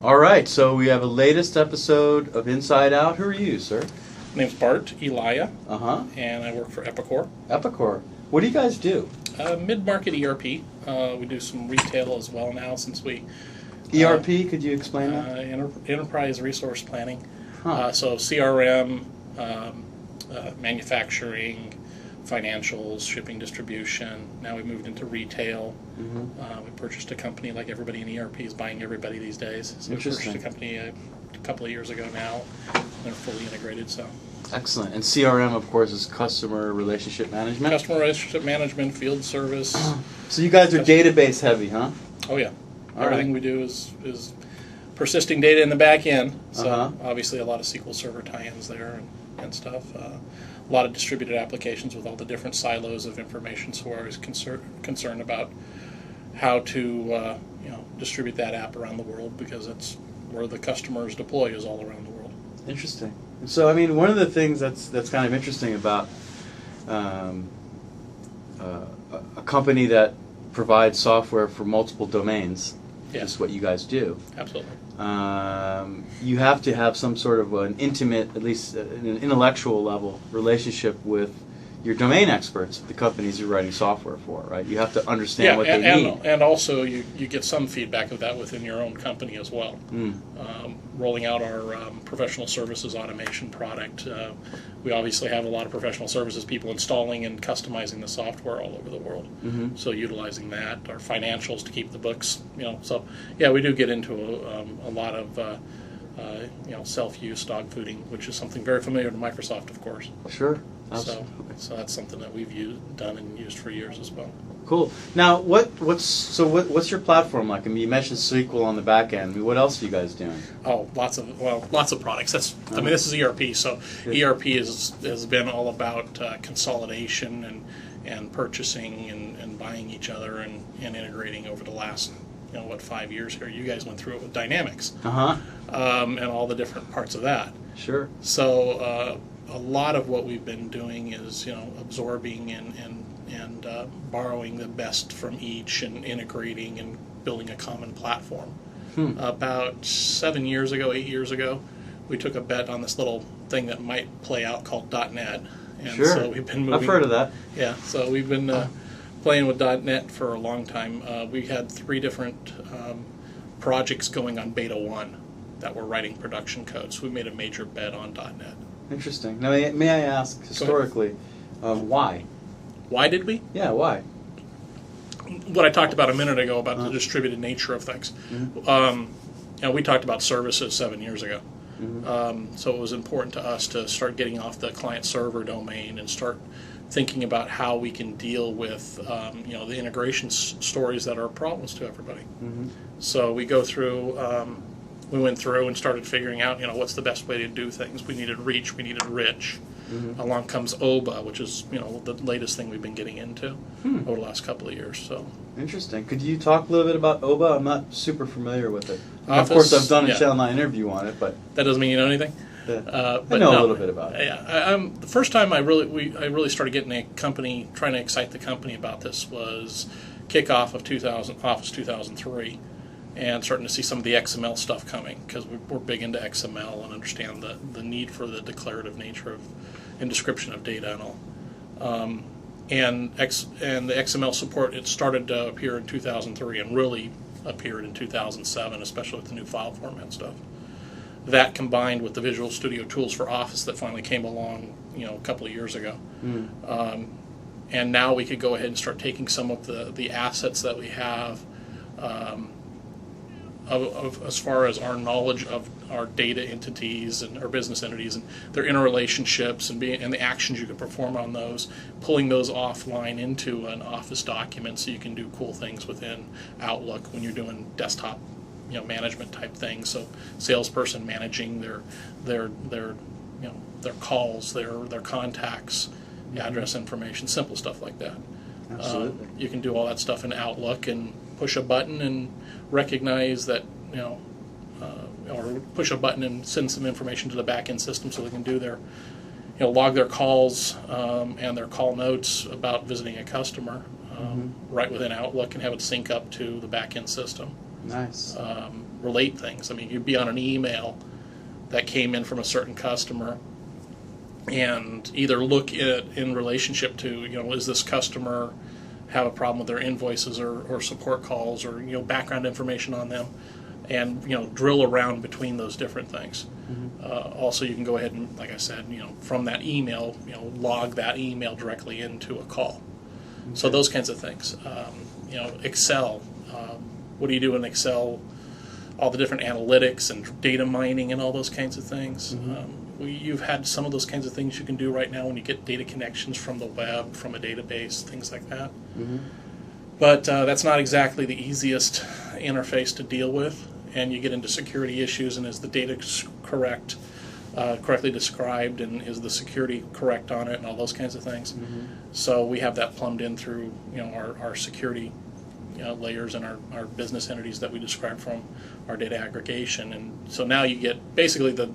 All right, so we have a latest episode of Inside Out. Who are you, sir? My name's Bart Elia, Uh-huh. and I work for Epicor. Epicor. What do you guys do? Mid-market ERP. We do some retail as well now since we... ERP, could you explain that? Enterprise Resource Planning. Huh. So CRM, manufacturing, financials, shipping, distribution. Now we moved into retail. Mm-hmm. We purchased a company like everybody in ERP is buying everybody these days. So we Interesting. purchased a company a couple of years ago now. They're fully integrated, so... Excellent. And CRM, of course, is Customer Relationship Management? Customer Relationship Management, field service. So you guys are database heavy, huh? Oh yeah. All Everything right. we do is persisting data in the back end. So Uh-huh. obviously a lot of SQL Server tie-ins there and stuff. A lot of distributed applications with all the different silos of information. So we're always concerned about how to distribute that app around the world, because it's where the customers deploy is all around the world. Interesting. So, I mean, one of the things that's kind of interesting about a company that provides software for multiple domains, Yeah. is what you guys do. Absolutely. You have to have some sort of an intimate, at least an intellectual level, relationship with your domain experts, the companies you're writing software for, right? You have to understand what they need. And also you get some feedback of that within your own company as well. Rolling out our professional services automation product, we obviously have a lot of professional services people installing and customizing the software all over the world. Mm-hmm. So utilizing that, our financials to keep the books, So yeah, we do get into a lot of self-use dog fooding, which is something very familiar to Microsoft, of course. Sure. Absolutely. So that's something that we've done and used for years as well. Cool. Now, what's your platform like? I mean, you mentioned SQL on the back end. I mean, what else are you guys doing? Oh, lots of products. I mean, this is ERP, so ERP has been all about consolidation and purchasing and buying each other and integrating over the last 5 years here. You guys went through it with Dynamics, and all the different parts of that. Sure. So a lot of what we've been doing is absorbing and borrowing the best from each and integrating and building a common platform. About 8 years ago, we took a bet on this little thing that might play out called .NET. And Sure. So we've been moving. I've heard of that. Yeah, so we've been playing with .NET for a long time. We had 3 different projects going on Beta 1 that were writing production code, so we made a major bet on .NET. Interesting. Now, may I ask, historically, why? Why did we? Yeah, why? What I talked about a minute ago about the distributed nature of things. We talked about services 7 years ago. So it was important to us to start getting off the client-server domain and start thinking about how we can deal with the integration stories that are problems to everybody. So we went through and started figuring out what's the best way to do things. We needed reach, we needed rich. Along comes OBA, which is the latest thing we've been getting into over the last couple of years. So interesting. Could you talk a little bit about OBA? I'm not super familiar with it. Of Office, course, I've done a yeah. Channel 9 interview on it, but that doesn't mean you know anything. I know a little bit about it. Yeah, the first time I really started getting trying to excite the company about this was kickoff of Office 2003. And starting to see some of the XML stuff coming, because we're big into XML and understand the need for the declarative nature and description of data and all. And the XML support, it started to appear in 2003 and really appeared in 2007, especially with the new file format stuff. That combined with the Visual Studio tools for Office that finally came along a couple of years ago. And now we could go ahead and start taking some of the assets that we have as far as our knowledge of our data entities and our business entities and their interrelationships and the actions you can perform on those, pulling those offline into an Office document so you can do cool things within Outlook when you're doing desktop management type things. So salesperson managing their calls, their contacts, address information, simple stuff like that. Absolutely. You can do all that stuff in Outlook and push a button and recognize that, or push a button and send some information to the back-end system so they can do their, log their calls and their call notes about visiting a customer right within Outlook and have it sync up to the back-end system. Nice. relate things. I mean, you'd be on an email that came in from a certain customer, and either look at in relationship to, is this customer have a problem with their invoices or support calls, or background information on them, and drill around between those different things. Also, you can go ahead and, like I said, from that email, log that email directly into a call. Okay. So those kinds of things. Excel. What do you do in Excel? All the different analytics and data mining and all those kinds of things. You've had some of those kinds of things you can do right now when you get data connections from the web, from a database, things like that. But that's not exactly the easiest interface to deal with, and you get into security issues, and is the data correctly described, and is the security correct on it, and all those kinds of things. So we have that plumbed in through our security layers and our business entities that we described from our data aggregation. And so now you get basically the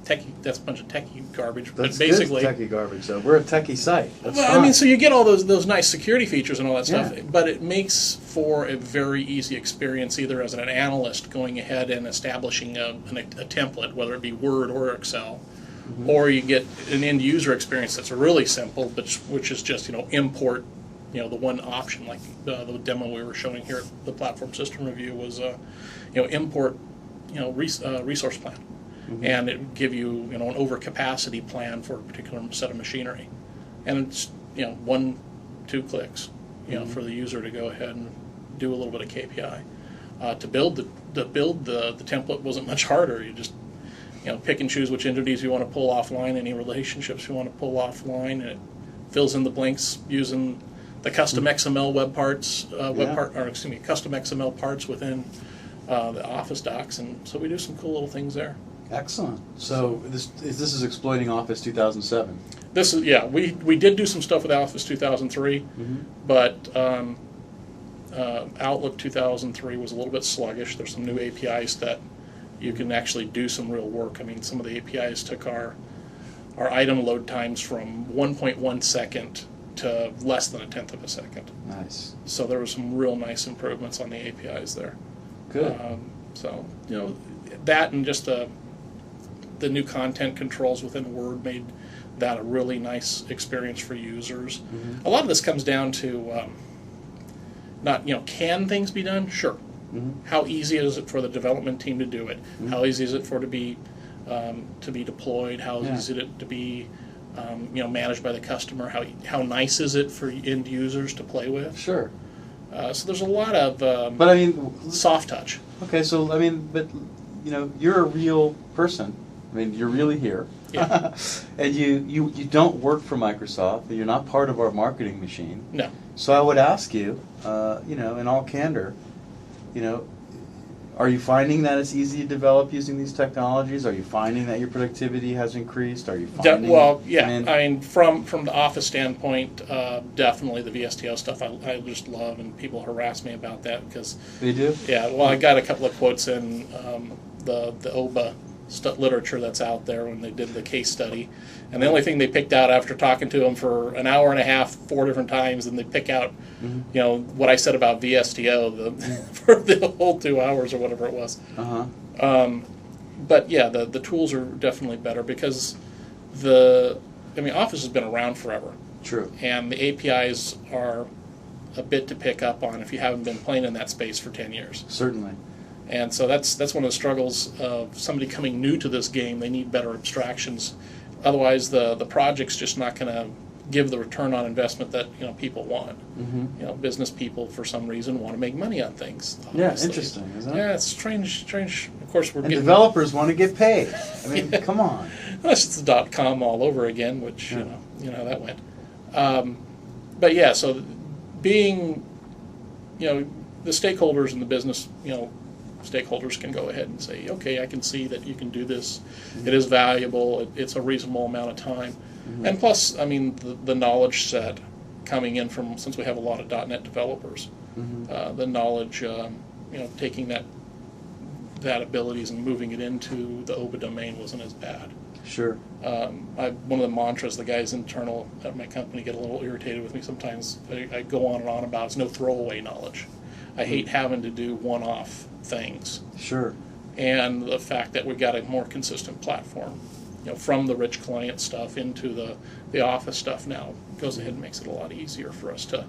techie, that's a bunch of techie garbage, That's but basically good techie garbage. So we're a techie site. That's well, fine. I mean, so you get all those nice security features and all that stuff, but it makes for a very easy experience, either as an analyst going ahead and establishing a template, whether it be Word or Excel, or you get an end user experience that's really simple, which is just import. The one option, like the demo we were showing here at the platform system review, was import resource plan. And it would give you an overcapacity plan for a particular set of machinery, and it's 1-2 clicks for the user to go ahead and do a little bit of KPI. To build the template wasn't much harder. You just pick and choose which entities you want to pull offline, any relationships you want to pull offline, and it fills in the blanks using the custom XML custom XML parts within the Office docs, and so we do some cool little things there. Excellent. So this is exploiting Office 2007. This is we did do some stuff with Office 2003, but Outlook 2003 was a little bit sluggish. There's some new APIs that you can actually do some real work. I mean, some of the APIs took our item load times from 1.1 second to less than 1/10 of a second. Nice. So there were some real nice improvements on the APIs there. Good. So that, and just the new content controls within Word made that a really nice experience for users. A lot of this comes down to not can things be done? Sure. How easy is it for the development team to do it? How easy is it for it to be deployed? How easy is it to be managed by the customer? How nice is it for end users to play with? Sure. So there's a lot of but I mean, soft touch. Okay, so I mean, but you're a real person. I mean, you're really here, and you don't work for Microsoft. You're not part of our marketing machine. No. So I would ask you, in all candor, are you finding that it's easy to develop using these technologies? Are you finding that your productivity has increased? Are you finding? Well, yeah. I mean, from the Office standpoint, definitely the VSTO stuff I just love, and people harass me about that because They do? Yeah. Well, I got a couple of quotes in the OBA literature that's out there when they did the case study, and the only thing they picked out after talking to them for an hour and a half 4 different times, and they pick out what I said about VSTO for the whole 2 hours or whatever it was. But yeah, the tools are definitely better because Office has been around forever. True. And the APIs are a bit to pick up on if you haven't been playing in that space for 10 years. Certainly. And so that's one of the struggles of somebody coming new to this game. They need better abstractions. Otherwise, the project's just not going to give the return on investment that people want. Business people, for some reason, want to make money on things. Obviously. Yeah, interesting, isn't it? Yeah, it's strange. Of course, and developers want to get paid. I mean, come on. Unless it's the .com all over again, which you know how that went. But yeah, so being the stakeholders in the business, stakeholders can go ahead and say, okay, I can see that you can do this. It is valuable. It's a reasonable amount of time. And plus, I mean, the knowledge set coming in from, since we have a lot of .NET developers, the knowledge, taking that abilities and moving it into the OBA domain wasn't as bad. Sure. One of the mantras the guys internal at my company get a little irritated with me sometimes. I go on and on about is no throwaway knowledge. I hate having to do one-off things. Sure. And the fact that we got a more consistent platform, from the rich client stuff into the office stuff now goes ahead and makes it a lot easier for us to,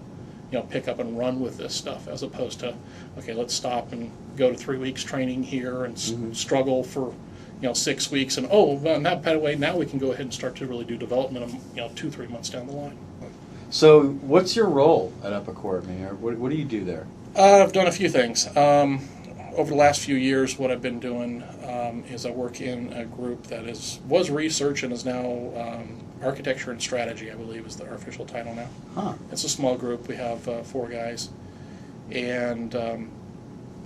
pick up and run with this stuff, as opposed to, okay, let's stop and go to 3 weeks training here and struggle for 6 weeks, and well, now, by the way, now we can go ahead and start to really do development 2-3 months down the line. So what's your role at Epicor? I mean, what do you do there? I've done a few things. Over the last few years, what I've been doing is I work in a group that was research and is now architecture and strategy, I believe is our official title now. Huh. It's a small group. We have 4 guys. And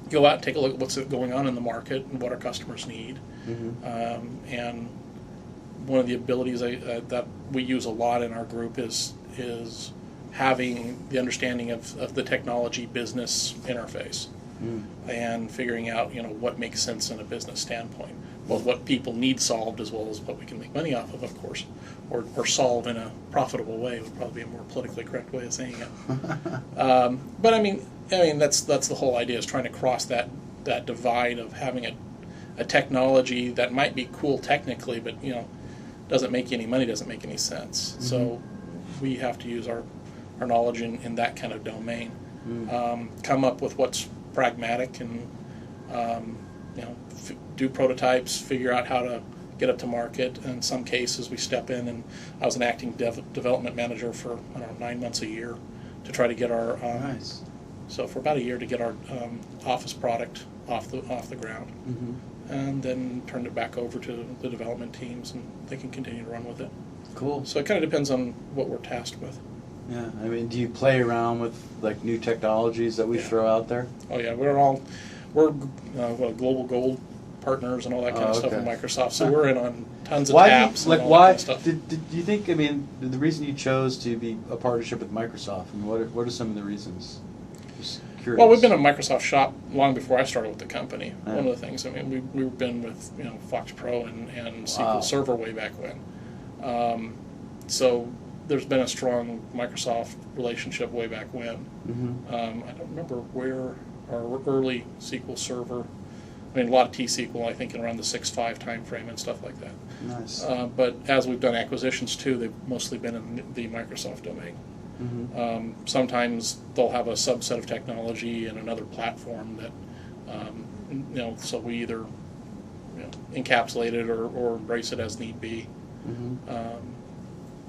go out and take a look at what's going on in the market and what our customers need. And one of the abilities that we use a lot in our group is having the understanding of the technology business interface. And figuring out what makes sense in a business standpoint, both what people need solved as well as what we can make money off of course, or solve in a profitable way would probably be a more politically correct way of saying it. But I mean that's the whole idea, is trying to cross that divide of having a technology that might be cool technically, but doesn't make you any money, doesn't make any sense. So we have to use our knowledge in that kind of domain, come up with what's pragmatic, and do prototypes, figure out how to get it to market. In some cases, we step in, and I was an acting development manager for 9 months a year to try to get our Nice. So for about a year to get our office product off the ground, and then turned it back over to the development teams, and they can continue to run with it. Cool. So it kind of depends on what we're tasked with. Yeah, I mean, do you play around with like new technologies that we throw out there? Oh yeah, we're global gold partners and all that kind of stuff with Microsoft. So we're in on tons of taps. And all that kind of stuff. Do you think? I mean, the reason you chose to be a partnership with Microsoft, and what are some of the reasons? Just curious. Well, we've been a Microsoft shop long before I started with the company. Yeah. One of the things, I mean, we've been with Fox Pro and SQL Server way back when. So there's been a strong Microsoft relationship way back when. I don't remember where our early SQL Server. I mean, a lot of T-SQL, I think, in around the 6.5 time frame and stuff like that. Nice. But as we've done acquisitions too, they've mostly been in the Microsoft domain. Sometimes they'll have a subset of technology in another platform that, so we either encapsulate it or embrace it as need be.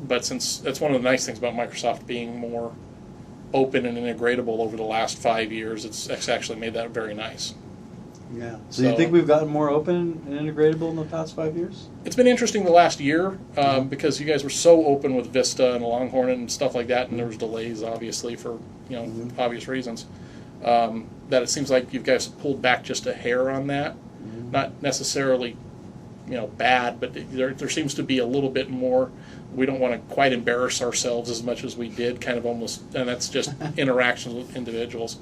But since that's one of the nice things about Microsoft being more open and integratable over the last 5 years, it's actually made that very nice. Yeah. So you think we've gotten more open and integratable in the past 5 years? It's been interesting the last year because you guys were so open with Vista and Longhorn and stuff like that, and there was delays obviously for obvious reasons. That it seems like you guys pulled back just a hair on that. Not necessarily bad, but there seems to be a little bit more. We don't want to quite embarrass ourselves as much as we did, kind of almost, and that's just interactions with individuals.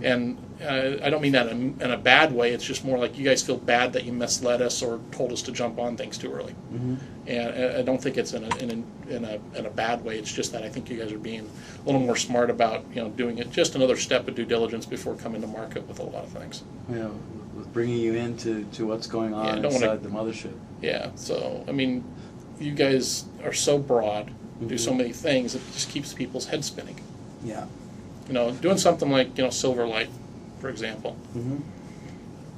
And I don't mean that in a bad way. It's just more like you guys feel bad that you misled us or told us to jump on things too early. And I don't think it's in a bad way. It's just that I think you guys are being a little more smart about doing it just another step of due diligence before coming to market with a lot of things. Yeah, bringing you into what's going on inside the mothership. Yeah. So I mean, you guys are so broad, do so many things, it just keeps people's heads spinning. Yeah. Doing something like Silverlight, for example.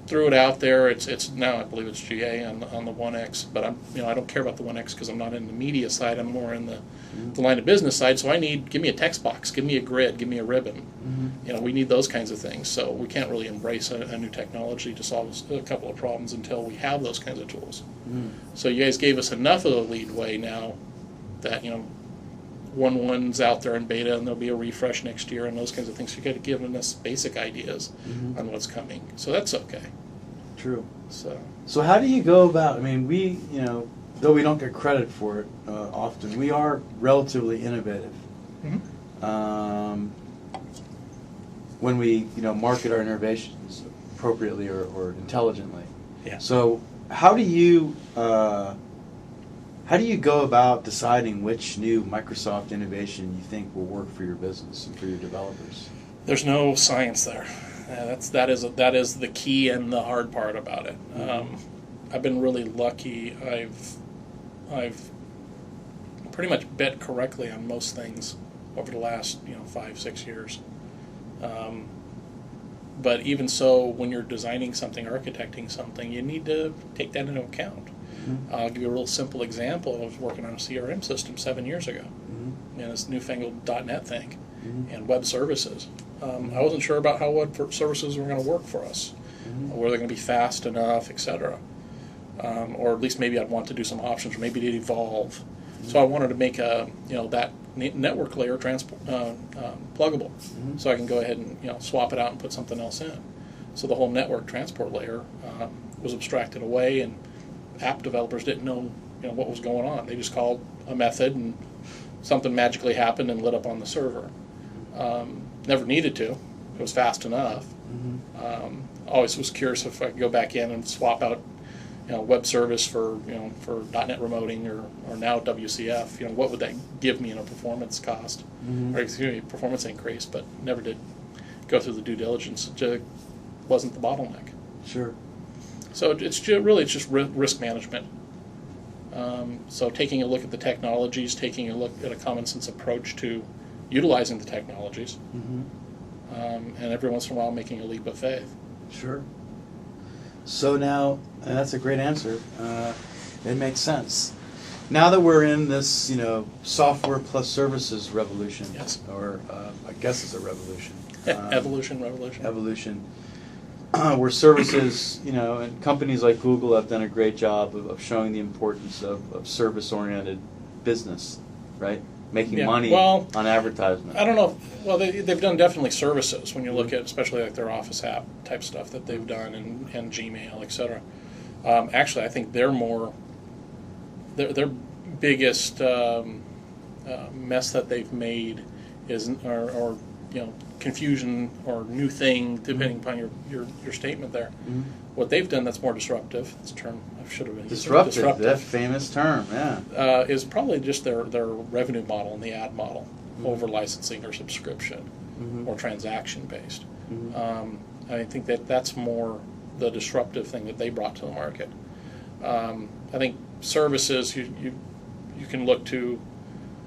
Threw it out there. It's now, I believe it's GA on the 1X, but I don't care about the 1X because I'm not in the media side. I'm more in the line of business side. So give me a text box, give me a grid, give me a ribbon. We need those kinds of things. So we can't really embrace a new technology to solve a couple of problems until we have those kinds of tools. So you guys gave us enough of a leadway now that 1.1's out there in beta, and there'll be a refresh next year and those kinds of things. You got to give us basic ideas on what's coming. So that's okay. True. So how do you go about? I mean, we though we don't get credit for it often, we are relatively innovative. When we market our innovations appropriately or intelligently. Yeah. So how do you go about deciding which new Microsoft innovation you think will work for your business and for your developers? There's no science there. that is the key and the hard part about it. I've been really lucky. I've pretty much bet correctly on most things over the last 5-6 years. But even so, when you're designing something, architecting something, you need to take that into account. I'll give you a real simple example. I was working on a CRM system 7 years ago, and this newfangled .NET thing, and web services. I wasn't sure about how web services were going to work for us. Were they going to be fast enough, etc. Or at least maybe I'd want to do some options, or maybe they'd evolve. So I wanted to make that network layer pluggable, so I can go ahead and swap it out and put something else in. So the whole network transport layer was abstracted away, and app developers didn't know what was going on. They just called a method, and something magically happened and lit up on the server. Never needed to. It was fast enough. Always was curious if I could go back in and swap out web service for .NET remoting or now WCF. What would that give me in a performance cost, or excuse me, performance increase? But never did go through the due diligence. It wasn't the bottleneck. Sure. So it's just risk management. So taking a look at the technologies, taking a look at a common sense approach to utilizing the technologies, and every once in a while making a leap of faith. Sure. So now, and that's a great answer. It makes sense. Now that we're in this, software plus services revolution, yes, or I guess it's a revolution. Revolution. Where services, and companies like Google have done a great job of showing the importance of service-oriented business, right? Making money on advertisement. I don't know. Well, they've done definitely services when you look at, especially like their Office app type stuff that they've done, and Gmail, etc. Actually, I think they're more their biggest mess that they've made is or confusion or new thing, depending upon your statement there. What they've done that's more disruptive, it's a term I should have been disruptive, that famous term, is probably just their revenue model and the ad model over licensing or subscription or transaction based. I think that's more the disruptive thing that they brought to the market. I think services you can look to.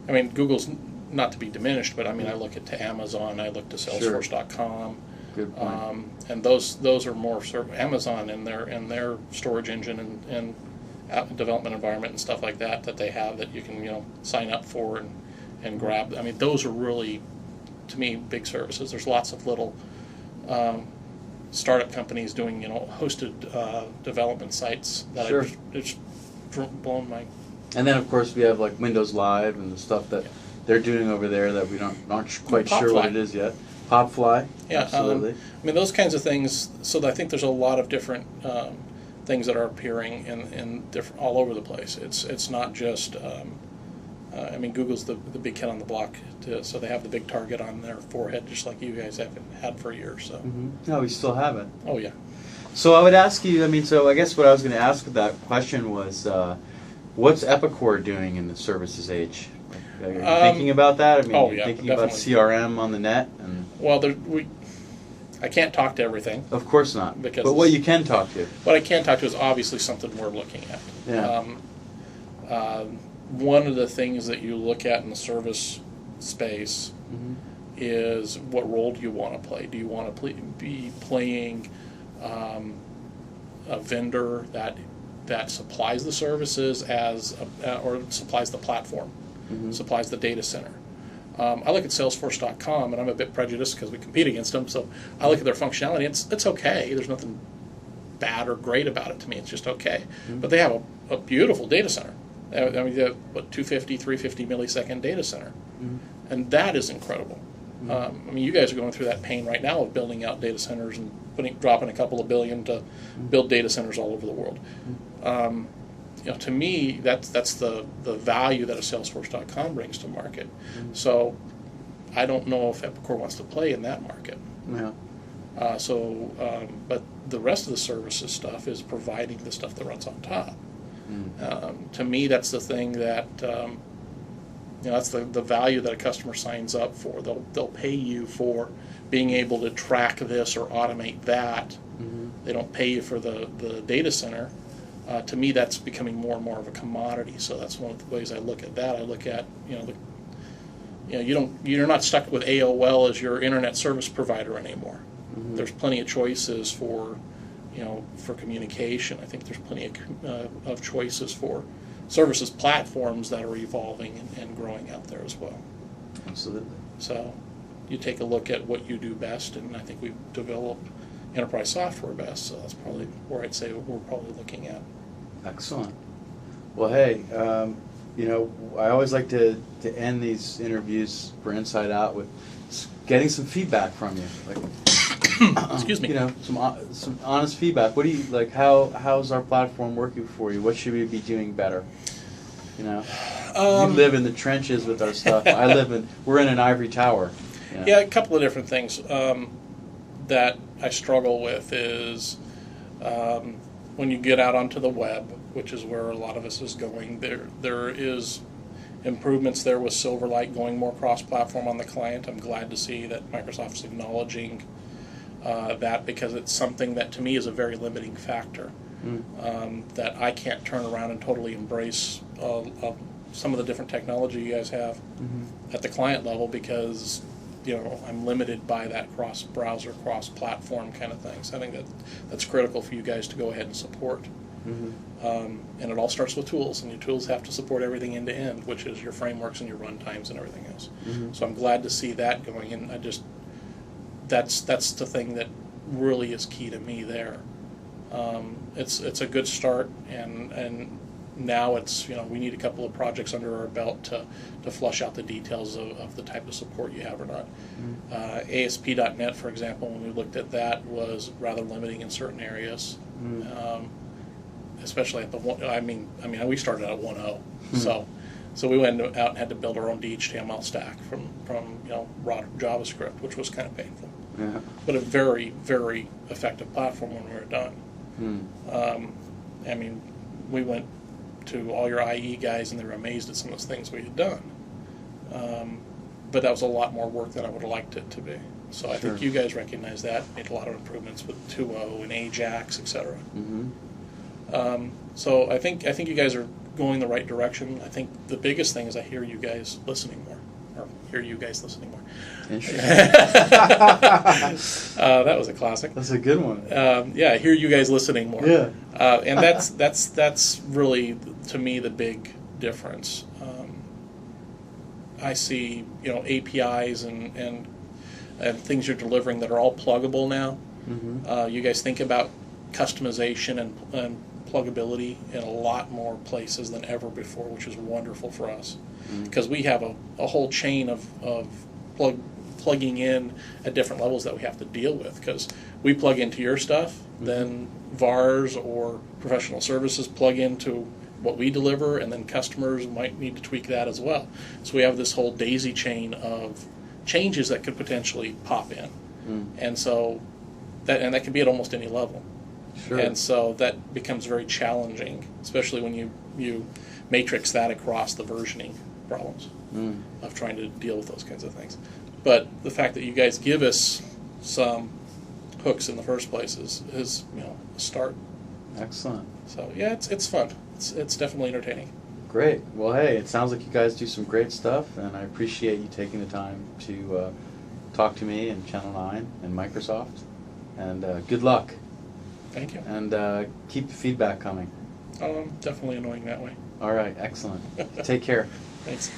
I mean, Google's not to be diminished, but I mean, I look to Amazon, I look to Salesforce.com. Good point. And those are more Amazon and their storage engine and app development environment and stuff like that they have that you can sign up for and grab. I mean, those are really, to me, big services. There's lots of little startup companies doing hosted development sites that it's blown my. And then of course we have like Windows Live and the stuff that they're doing over there that we aren't quite sure what it is yet. Popfly, absolutely. I mean, those kinds of things. So I think there's a lot of different things that are appearing in different all over the place. It's not just. I mean, Google's the big kid on the block, so they have the big target on their forehead, just like you guys have had for years. So. No, we still have it. Oh yeah. So I would ask you. I mean, so I guess what I was going to ask with that question was, what's Epicor doing in the services age? Are you thinking about that? I mean, thinking definitely. about CRM on the net? Well, I can't talk to everything. Of course not. Because but what you can talk to? What I can talk to is obviously something we're looking at. Yeah. One of the things that you look at in the service space is what role do you want to play? Do you want to be playing a vendor that supplies the services or supplies the platform, supplies the data center? I look at Salesforce.com, and I'm a bit prejudiced because we compete against them, so I look at their functionality. It's okay. There's nothing bad or great about it to me. It's just okay. But they have a beautiful data center. I mean, they have, 250, 350 millisecond data center. And that is incredible. I mean, you guys are going through that pain right now of building out data centers and dropping a couple of billion to build data centers all over the world. To me, that's the value that a Salesforce.com brings to market. So I don't know if Epicor wants to play in that market. Yeah. But the rest of the services stuff is providing the stuff that runs on top. To me, that's the thing that that's the value that a customer signs up for. They'll pay you for being able to track this or automate that. They don't pay you for the data center. To me, that's becoming more and more of a commodity. So that's one of the ways I look at that. I look at you're not stuck with AOL as your internet service provider anymore. There's plenty of choices for communication. I think there's plenty of choices for services platforms that are evolving and growing out there as well. Absolutely. So you take a look at what you do best, and I think we've developed enterprise software best, so that's probably where I'd say we're probably looking at. Excellent. Well, hey, I always like to end these interviews for Inside Out with getting some feedback from you. Excuse me. Some honest feedback. What do you like? How's our platform working for you? What should we be doing better? You live in the trenches with our stuff. We're in an ivory tower. Yeah, a couple of different things that I struggle with is when you get out onto the web, which is where a lot of us is going. There is improvements there with Silverlight going more cross-platform on the client. I'm glad to see that Microsoft's acknowledging that, because it's something that to me is a very limiting factor. That I can't turn around and totally embrace some of the different technology you guys have at the client level, because I'm limited by that cross-browser, cross-platform kind of thing. So I think that's critical for you guys to go ahead and support. And it all starts with tools, and your tools have to support everything end to end, which is your frameworks and your runtimes and everything else. So I'm glad to see that going, and that's the thing that really is key to me there. It's a good start, and now it's we need a couple of projects under our belt to flush out the details of the type of support you have or not. ASP.NET, for example, when we looked at that, was rather limiting in certain areas. Especially at the one. I mean, we started out at 1.0, so we went out and had to build our own DHTML stack from raw JavaScript, which was kind of painful. Yeah. But a very, very effective platform when we were done. We went to all your IE guys, and they were amazed at some of those things we had done. But that was a lot more work than I would have liked it to be. So I think you guys recognize that, made a lot of improvements with 2.0 and Ajax, etc. So I think you guys are going the right direction. I think the biggest thing is I hear you guys listening more. Interesting. That was a classic. That's a good one. I hear you guys listening more. Yeah. And that's really, to me, the big difference. I see APIs and things you're delivering that are all pluggable now. You guys think about customization and pluggability in a lot more places than ever before, which is wonderful for us, because we have a whole chain of plugging in at different levels that we have to deal with, because we plug into your stuff, then VARs or professional services plug into what we deliver, and then customers might need to tweak that as well. So we have this whole daisy chain of changes that could potentially pop in, and so that can be at almost any level. Sure. And so that becomes very challenging, especially when you matrix that across the versioning problems of trying to deal with those kinds of things. But the fact that you guys give us some hooks in the first place is a start. Excellent. So yeah, it's fun. It's definitely entertaining. Great. Well, hey, it sounds like you guys do some great stuff, and I appreciate you taking the time to talk to me and Channel 9 and Microsoft. And good luck. Thank you. And keep the feedback coming. I'm definitely annoying that way. All right. Excellent. Take care. Thanks.